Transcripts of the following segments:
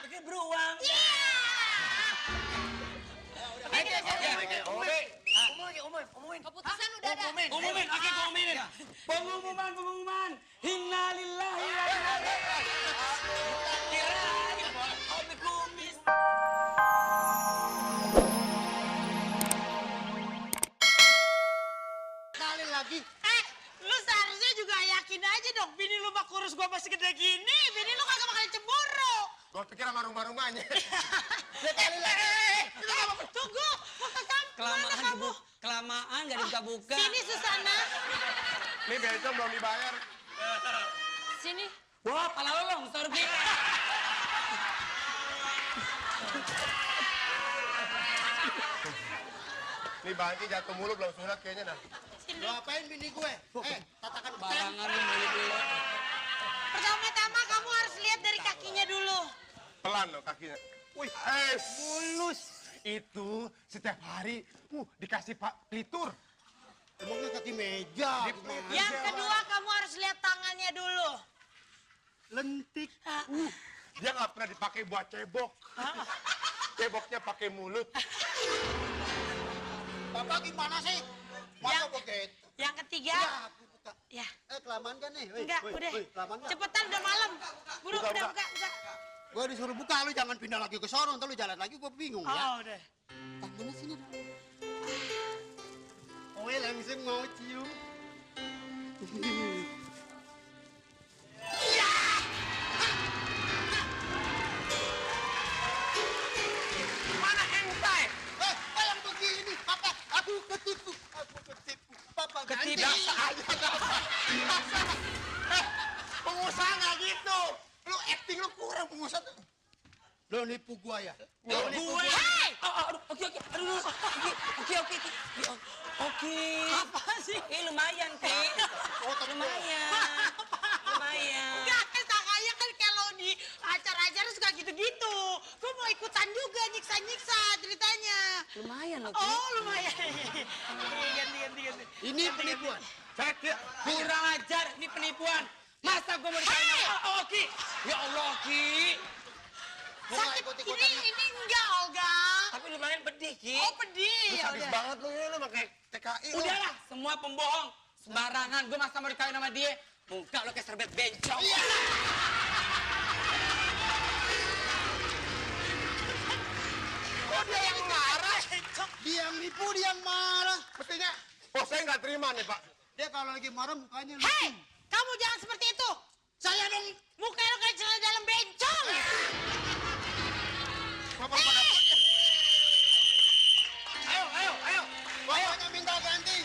Pakai beruang. Umumin. Keputusan udah ada. Umumin, oke gua umumin. Pengumuman. Innalillahi wa inna ilaihi raji'un. Kirain hobi kumis. Kali lagi. Lu seharusnya juga yakin aja dong. Bini lu mah kurus gua masih gede gini. Bini lu kagak bakal cemburu. Gua pikir sama rumah-rumahnya. Tunggu, mau ke kamu. Kelamaan gak dibuka-buka. Sini Susana. Ini bencong belum dibayar. Sini. Wah, pala lo longsor, Bi. Nih Bangki jatuh mulu belum sunat kayaknya dah. Sini. Lu apain bini gue? Tatakan Barangan lu mulut lu. Pertama-tama kamu harus lihat dari kakinya dulu. pelan loh kakinya. Wih, mulus. Itu setiap hari dikasih Pak Litur. Emangnya kaki meja. Yang kedua kamu harus lihat tangannya dulu. Lentik. Dia nggak pernah dipakai buat cebok. Ceboknya pakai mulut. Bapak gimana sih? Masa begitu? Yang ketiga. Ya. Kelamaan kan nih? Enggak, udah. Kelamaan nggak? Cepetan udah malam. Buru, Buka, udah buka. buka. Gua disuruh buka, lu jangan pindah lagi ke sono, ntar lu jalan lagi gua bingung ya. Oh, udah. Tangannya sini dong. Oh, langsung mau cium. Mana entai? Yang begini, Papa, aku ketipu. Papa ganti. Ketipu? Biasa aja, pengusaha nggak gitu. Lu acting lu kurang pengusaha tuh. Lu nipu gua ya? Gue. Oke. Aduh. Oke. Apa sih? Lumayan, Ki. Lumayan. Enggak, kakaknya kan kalau di acara-acara suka gitu-gitu. Gue mau ikutan juga nyiksa-nyiksa ceritanya. Lumayan loh, Ki. Oh, lumayan. Ganti. Ini penipuan. Kurang ajar, ini penipuan. Masa gue mau dikain sama Ki? Ya Allah, Ki. Sakit ini enggak, Olga. Tapi lumayan pedih, Ki. Oh, pedih. Ya Sadis udah. banget lu pakai TKI. lu. Udahlah, semua pembohong. Sembarangan, gue masa mau dikawin sama dia. Muka lo kayak serbet bencong. Iya. Kok dia yang marah? Dia yang nipu, dia yang marah. Mestinya, bos saya nggak terima nih, Pak. Dia kalau lagi marah mukanya lucu. Hei, kamu jangan seperti itu. Saya dong. Mukanya lo kayak celana dalam bencong. Bapak pada Ayo. Pokoknya minta ganti.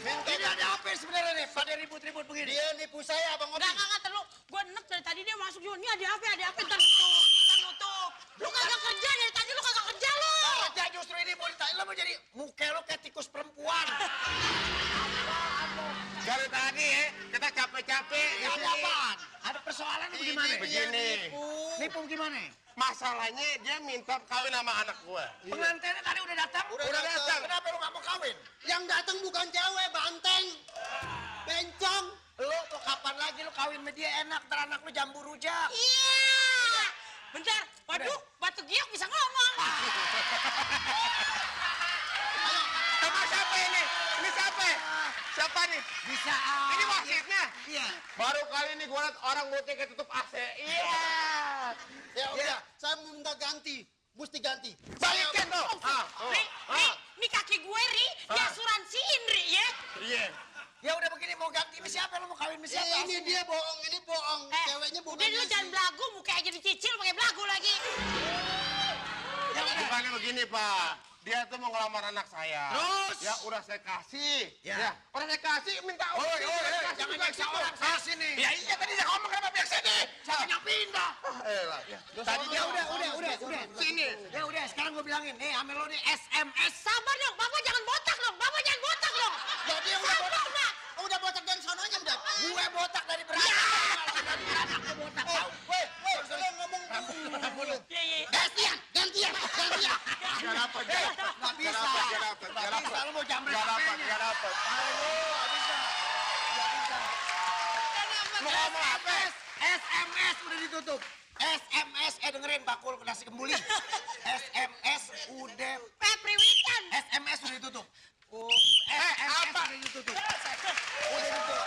Ini ada apa sebenarnya nih? Pada ribut-ribut begini. Dia nipu saya, Bang Odi. Enggak, terlalu. Gue enek dari tadi dia masuk juga. Ini ada apa? Ntar nutup. Lu kagak kerja dari tadi, lu kagak kerja lu. Kerja justru ini mau ditanya, lo mau jadi muka lo kayak tikus perempuan. Dari tadi ya, kita capek-capek. Ada apaan? Ada persoalan bagaimana? Begini. Nipu gimana? Masalahnya dia minta kawin sama anak gua. Pengantinnya tadi udah datang? Udah datang. Kenapa lu gak mau kawin? Yang datang bukan cewek, banteng. Bencong. Lu tuh kapan lagi lu kawin sama dia enak, ntar anak lu jambu rujak. Iya. Bentar. Waduh, batu giok bisa ngomong. Sama siapa ini? Ini siapa? Siapa nih? Bisa. Ini wasitnya? Iya. Baru kali ini gua liat orang mulutnya kayak tutup AC. Iya. Ya udah, saya minta ganti. Mesti ganti. Balikin tuh. Nih kaki gue, Ri. Diasuransiin, Ri, ya. Iya. Ya udah begini, mau ganti sama siapa? Lo mau kawin sama siapa? Ini dia bohong, ini bohong. Ceweknya bukan. Udah dulu jangan belagu, muka aja dicicil pakai belagu lagi. Bukannya begini, Pak. Dia tuh mau ngelamar anak saya. Terus? Ya udah saya kasih. Ya. Udah saya kasih, minta Jangan nyaksa orang saya sini. Ya iya tadi dia ngomong kenapa pihak sini. Jangan yang pindah. Tadi dia udah. Sini. Ya udah, sekarang gue bilangin. Nih, ambil lo nih SMS. Sabar dong, Bapak jangan botak dong. Bapak jangan botak dong. Jadi Sabar, Pak. udah botak dari sononya udah. Gue botak dari beranak. Dari beranak gue botak. Tahu? Saya ngomong dulu. Iya. Gantian. Gak dapat. Nggak bisa. Nggak bisa. Lo mau jambret Gak dapat. apanya? Nggak bisa. Lo ngomong apa? SMS udah ditutup. SMS, dengerin Pak. Sampul nasi kembuli. SMS udah Priwitan. SMS udah ditutup. SMS apa? udah ditutup. Udah ditutup.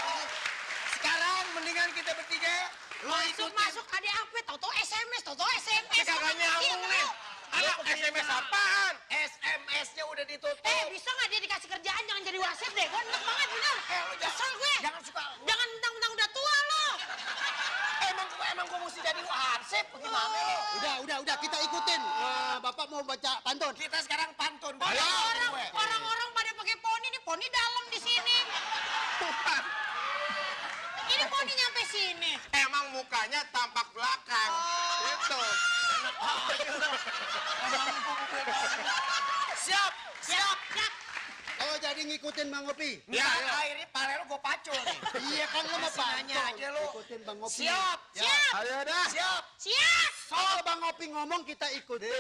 Sekarang mendingan kita bertiga lo ikutin. Masuk ada apa? Toto SMS, Toto SMS. Kagak nyambung nih. Anak SMS apaan? SMS-nya udah ditutup. Bisa nggak dia dikasih kerjaan? Jangan jadi wasit deh. Gue enak banget bener. Lu Kesel gue. Jangan suka. Jangan mentang-mentang udah tua lo. Emang gua mesti jadi wasit bagaimana lo? Udah, kita ikutin. Bapak mau baca pantun. Kita sekarang pantun. Orang-orang pada pakai poni nih. Poni dalam di sini. Ini poni nyampe sini. Emang mukanya tampak belakang. Gitu. Siap. Oh, jadi ngikutin Bang Opi. Ya, akhirnya pale lo gua pacul nih. Iya kan lo mau Nanya pantun. aja lo. Ikutin Bang Opi. Siap. Ayo dah. Siap. Siap. Kalau Bang Opi ngomong kita ikutin.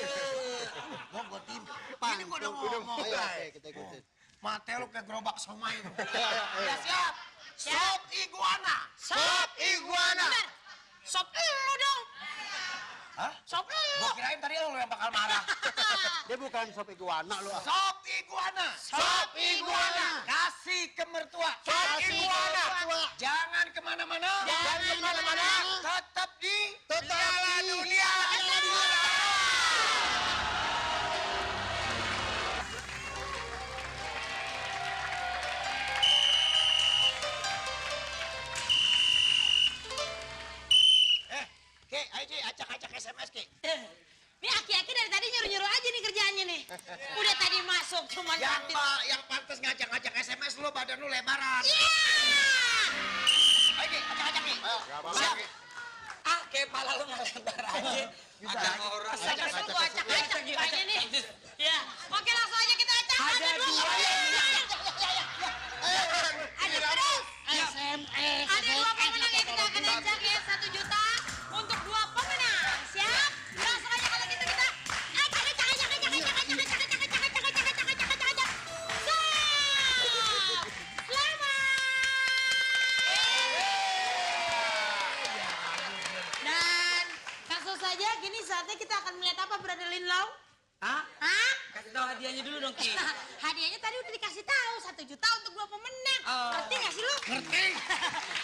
Gua tim. Ini gua udah ngomong. Ayo, oke, kita ikutin. Mate lu kayak gerobak somai itu. Ayo. Ya siap. Sop iguana. Sop iguana. Bentar. Sop lu dong. Hah? Sop lu. Gua kirain tadi lu yang bakal marah. Dia bukan sop iguana lo. Sop iguana. Sop iguana. Kasih ke mertua. Sop iguana. Jangan kemana-mana. Jangan kemana-mana. Tetap di Tetap Piala di Dunia. Piala Dunia. Ki, ayo Ki, acak-acak SMS Ki. Ini aki-aki dari tadi nyuruh-nyuruh aja nih kerjaannya nih. Udah tadi masuk cuman Yang pantas ngacak-ngacak SMS lu badan lu lebaran. Iya. Ayo Ki, acak-acak Ki. Siap. Kayak pala lu nggak lebar aja. Ada orang. Acak-acak gua acak-acak gimana nih? Ya. Oke, langsung aja kita acak. Ada dua. Ada terus. SMS. Ada dua pemenang yang kita akan ajak ya 1 juta untuk 2 pemenang. Siap? Langsung aja kalau gitu kita acak. Stop! Selamat! Dan langsung saja gini saatnya kita akan melihat apa Brother Linlau? Hah? Hah? Kasih tahu hadiahnya dulu dong, Ki. Hadiahnya tadi udah dikasih tahu 1 juta untuk 2 pemenang. Oh. Ngerti gak sih lu? Ngerti.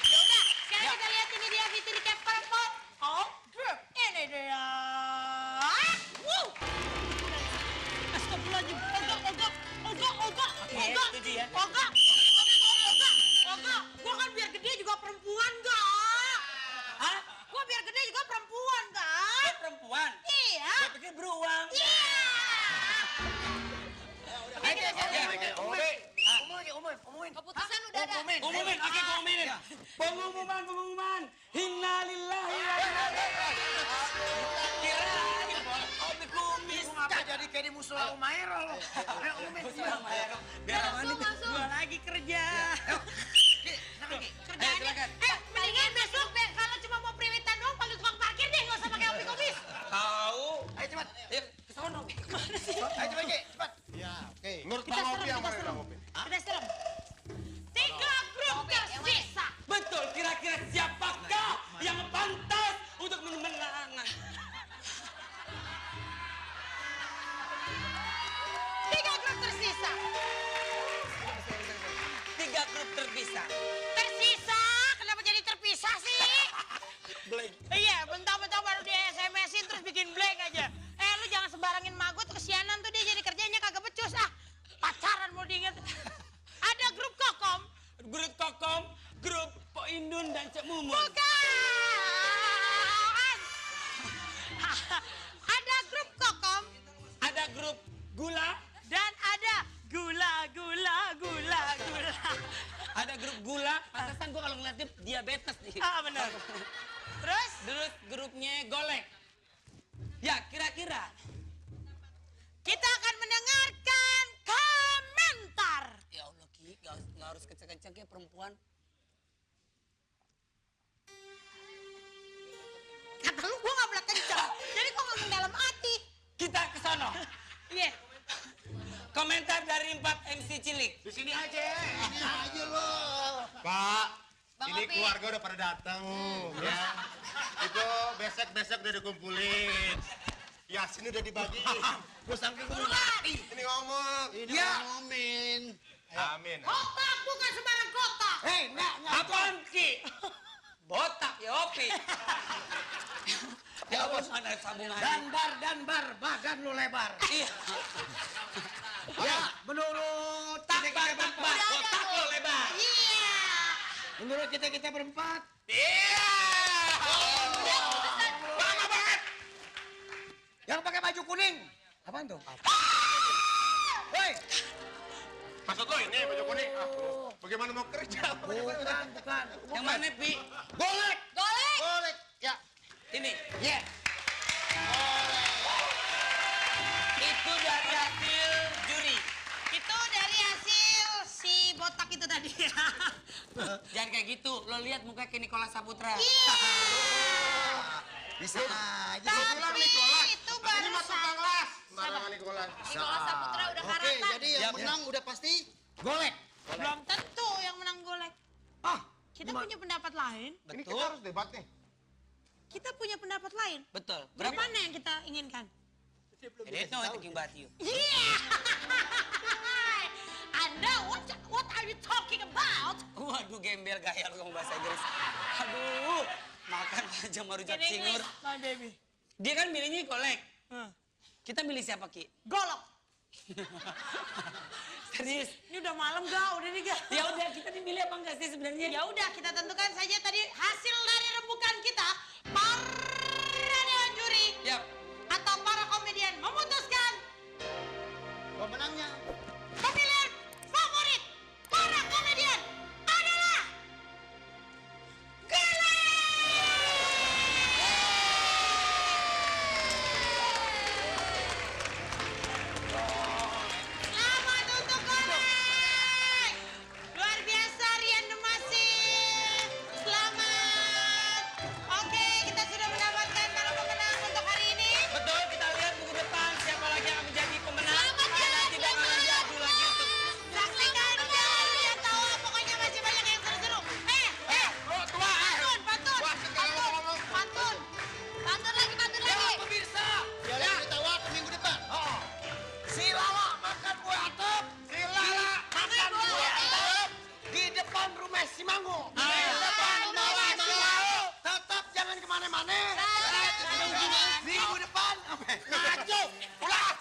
Ya udah, sekarang kita lihat ini dia fitur di Capper Pot. Oh, ini dia. Wow. Astagfirullahaladzim. Ogah. Setuju ya? Ogah. Gua kan biar gede juga perempuan, gak? Hah? Gua biar gede juga perempuan, gak? Dia perempuan? Iya. Gua pikir beruang. Iya. Umumin. Keputusan udah ada. Umumin, oke gua umumin. Pengumuman. Innalillahi wa inna ilaihi raji'un. Kirain Obi kumis. Lu ngapa jadi kayak di musola Umairah lo? Ayo umumin. Biar aman nih. Gua lagi kerja. Ki, kenapa Ki? Kerjaannya, silakan. mendingan besok kalau cuma mau priwitan doang panggil tukang parkir deh, nggak usah pakai opi-opis. Tahu. Ayo cepat. Ayo ke sono. Ayo cepat Ki, cepat. Ya, oke. Menurut Kita serem. Kita serem. 3 grup tersisa. Betul, kira-kira siapakah yang pantas untuk menang? 3 grup tersisa. 3 grup terpisah. Tersisa? Kenapa jadi terpisah sih? Blank. Iya, bentar-bentar baru dia SMS-in terus bikin blank aja. Lu jangan sembarangin magot tuh kesianan tuh dia jadi kerjanya kagak becus ah. Pacaran mau diinget. Ada grup Kokom. Grup Kokom, grup Po Indun dan Cek Mumun. Bukan. Ada grup Kokom Ada grup Gula, dan ada gula. ada grup Gula. Pantesan gua kalau ngeliat dia diabetes nih. Ah, benar. Terus? Terus grupnya Golek. Ya, kira-kira Kita akan mendengarkan komentar. ya Allah, Ki, nggak harus kenceng-kenceng ya perempuan. Kata lu gua nggak boleh kencang. Jadi gua ngomong dalam hati. Kita ke sono. Iya. Komentar dari 4 MC Cilik. Di sini aja. Ini aja lo. Pak, Bang ini Opi. keluarga udah pada datang ya. Itu besek-besek udah dikumpulin. Yasin udah dibagi. Gue sangka gue mau mati. Ini ngomong. Ini Ya. ngomongin. Amin. Kotak bukan sembarang kotak. Hei, enggak. Apaan Ki? Botak ya Opi. Ya bos ada sambungan. Dan bar, badan lu lebar. Iya. Ya, menurut kita berempat. Botak lo lebar. Iya. Menurut kita berempat. Iya. Lama banget. Yang pakai baju kuning. Apaan tuh? Woi, Maksud lo ini baju kuning? Bagaimana mau kerja? bukan. Yang mana Pi? Golek. Golek. Golek. Ya. Ini. Ya. Itu dari hasil juri. Itu dari hasil si botak itu tadi. Jangan kayak gitu. Lo lihat muka kayak Nicholas Saputra. Iya. Bisa aja. Bilang Tapi Nicholas. itu Ini baru masuk satu. kelas. Barengan Nicholas. Nicholas Saputra udah Oke, karatan. jadi yang menang udah pasti golek. Belum tentu yang menang golek. Ah, Kita punya pendapat lain. Ini kita harus debat nih. Kita punya pendapat lain. Betul. Berapa mana yang kita inginkan? There's no thinking about you. Iya. Anda, what are you talking about? Waduh, gembel gaya lu ngomong bahasa Inggris. Aduh, makan aja marujak In English, singur. my baby. Dia kan milihnya kolek. Kita milih siapa, Ki? Golok. Serius? Ini udah malam gak? Udah nih gak? Ya udah, kita dimilih apa enggak sih sebenarnya? Ya udah, kita tentukan saja tadi hasil dari rembukan kita. Para dewan juri Yap. atau para komedian memutuskan pemenangnya. pemilihan favorit para komedian adalah Selamat untuk Golek! Luar biasa Rian Demasif. Selamat. Oke, kita sudah mendapatkan para pemenang untuk hari ini. Betul, kita lihat buku depan siapa lagi yang menjadi pemenang. Selamat Karena jalan, nanti bakalan selamat. diadu lagi untuk... Saksikan jangan lihat tahu pokoknya masih banyak yang seru-seru. Pantun. Pantun lagi. Pemirsa, Ya, yang ditawa minggu depan. Oh. Si Lala makan kue atap. Si Lala makan kue atap di depan rumah si Mangu. Di depan rumah si Mangu. Tetap jangan kemana-mana. Minggu depan. Ngaco. Ulah.